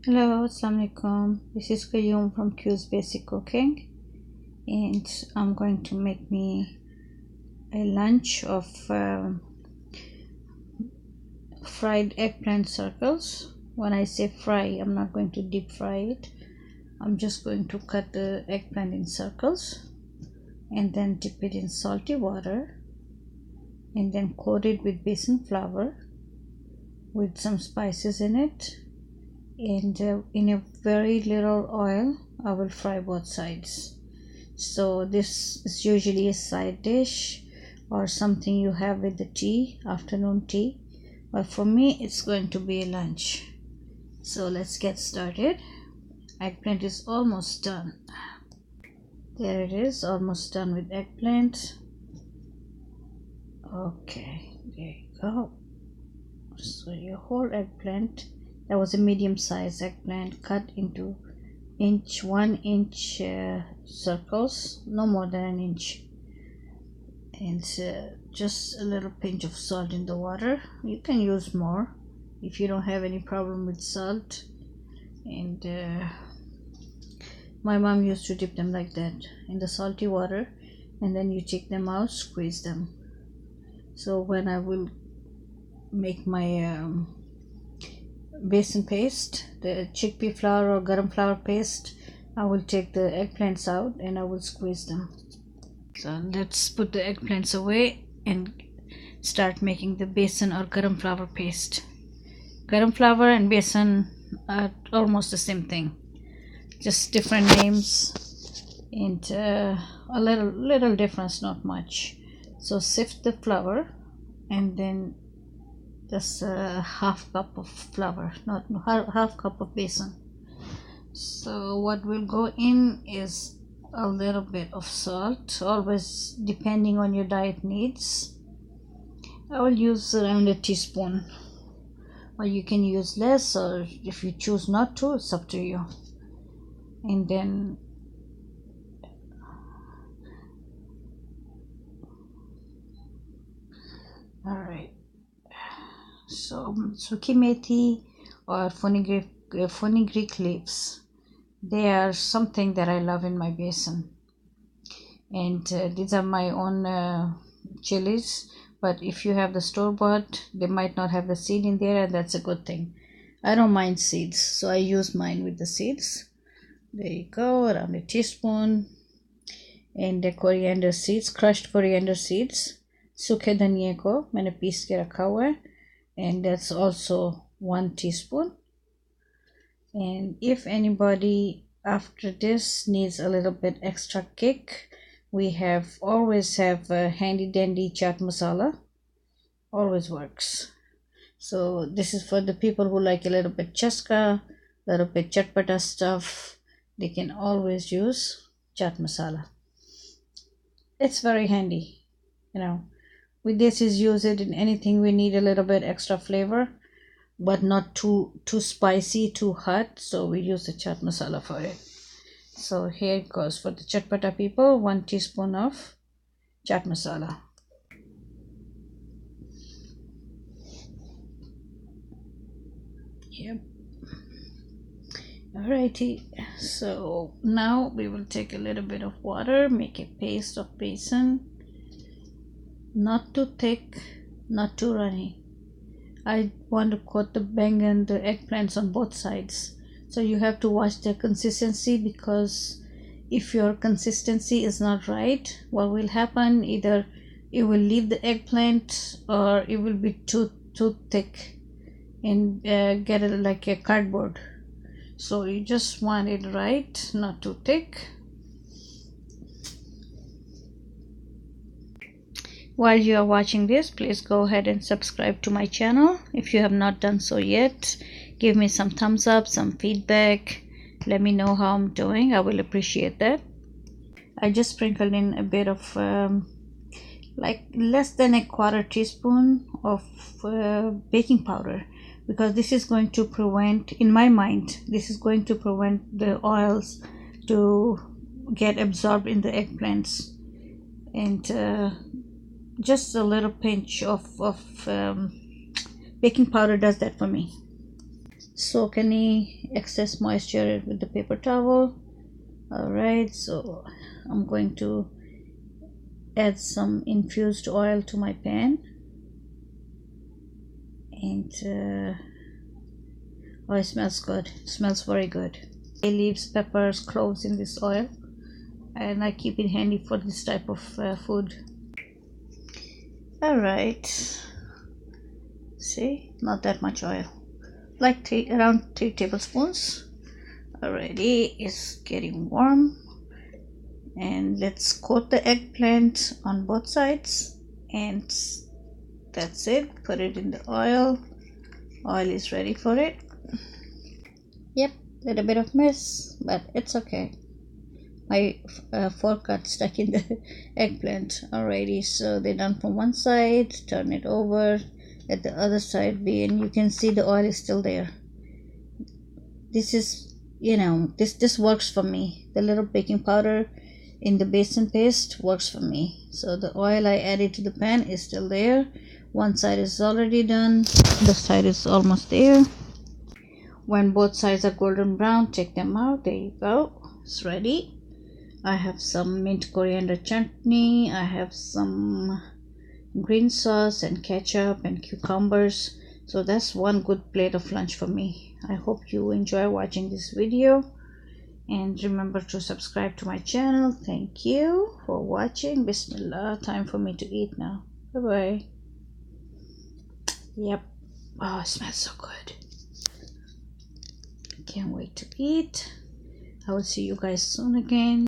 Hello, Assalamualaikum. This is Qayyum from Q's Basic Cooking, and I'm going to make me a lunch of fried eggplant circles. When I say fry, I'm not going to deep fry it. I'm just going to cut the eggplant in circles and then dip it in salty water and then coat it with besan flour with some spices in it, and in a very little oil I will fry both sides. So this is usually a side dish or something you have with the tea, afternoon tea, but for me it's going to be a lunch. So let's get started. Eggplant is almost done. There it is, almost done with eggplant. Okay, there you go. So your whole eggplant, that was a medium size eggplant, cut into 1 inch circles, no more than an inch, and just a little pinch of salt in the water. You can use more if you don't have any problem with salt. And my mom used to dip them like that in the salty water, and then you take them out, squeeze them. So when I will make my besan paste, the chickpea flour or garam flour paste, I will take the eggplants out and I will squeeze them. So let's put the eggplants away and start making the besan or garam flour paste. Garam flour and besan are almost the same thing, just different names, and a little difference, not much. So sift the flour and then just a half cup of flour, not half cup of besan. So what will go in is a little bit of salt, always depending on your diet needs. I will use around a teaspoon, or you can use less, or if you choose not to, it's up to you. And then all right, so suki methi or fenugreek leaves, they are something that I love in my besan. And these are my own chilies, but if you have the store-bought, they might not have the seed in there, and that's a good thing. I don't mind seeds, so I use mine with the seeds. There you go, around a teaspoon. And the coriander seeds, crushed coriander seeds, सूखे धनिए को मैंने piece के रखा हुआ है, and that's also 1 teaspoon. And if anybody after this needs a little bit extra kick, we always have a handy dandy chaat masala, always works. So this is for the people who like a little bit chaska, a little bit chatpata stuff. They can always use chaat masala. It's very handy, you know. We this is use it in anything we need a little bit extra flavor, but not too spicy, too hot, so we use the chaat masala for it. So here it goes for the chatpata people, 1 teaspoon of chaat masala. Yep. Alrighty, so now we will take a little bit of water, make a paste of besan, not too thick, not too runny. I want to coat the bengan, the eggplants on both sides, so you have to watch the consistency, because if your consistency is not right, what will happen, either it will leave the eggplant or it will be too thick and get it like a cardboard. So you just want it right, not too thick. While you are watching this, please go ahead and subscribe to my channel if you have not done so yet. Give me some thumbs up, some feedback. Let me know how I'm doing. I will appreciate that. I just sprinkled in a bit of like less than a 1/4 teaspoon of baking powder, because this is going to prevent, in my mind, this is going to prevent the oils to get absorbed in the eggplants. And just a little pinch of baking powder does that for me. soak any excess moisture with the paper towel. All right, so I'm going to add some infused oil to my pan, and oh, it smells good. It smells very good. Bay leaves, peppers, cloves in this oil, and I keep it handy for this type of food. All right, see, not that much oil, like around 3 tablespoons. Already it's getting warm, and let's coat the eggplant on both sides, and that's it. Put it in the oil. Oil is ready for it. Yep, little bit of mess, but it's okay. My fork got stuck in the eggplant already, so they're done from one side. Turn it over, let the other side be, and you can see the oil is still there. This is, you know, this works for me. The little baking powder in the besan paste works for me. So the oil I added to the pan is still there. One side is already done, the side is almost there. When both sides are golden brown, take them out. There you go, it's ready. I have some mint coriander chutney. I have some green sauce and ketchup and cucumbers. So that's one good plate of lunch for me. I hope you enjoy watching this video, and remember to subscribe to my channel. Thank you for watching. Bismillah, time for me to eat now. Bye bye. Yep. Oh, it smells so good. Can't wait to eat. I will see you guys soon again.